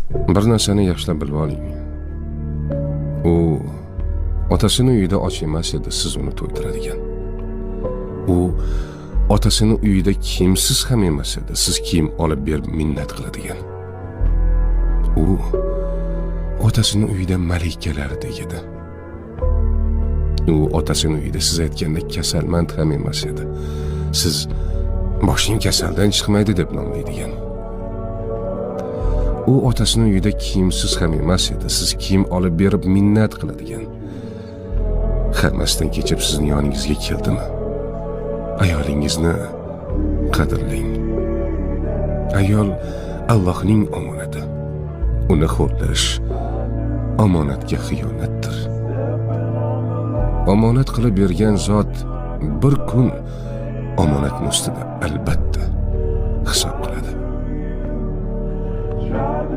Bir narsani yaxshilab bilib oling. U otasini uyida och emas edi, siz uni to'ydiradigan. U otasini uyida kiyimsiz ham emas edi, siz kiyim olib berib minnat qiladigan. U otasini uyida malikalardek edi. U otasini uyida siz aytganda kasalmand ham emas edi. Siz boshing kasaldan chiqmaydi deb nomlaydigan. U otasini uyida kiyimsiz ham emas edi. Siz kiyim olib berib minnat qiladigan. Hammasdan kechib sizning yoningizga keldimi? Ayolingizni qadrlang. Ayol Allohning omonati. Uni xo'rlash omonatga xiyonatdir. Omonat qilib bergan zot bir kun omonatning ustida albatta hisob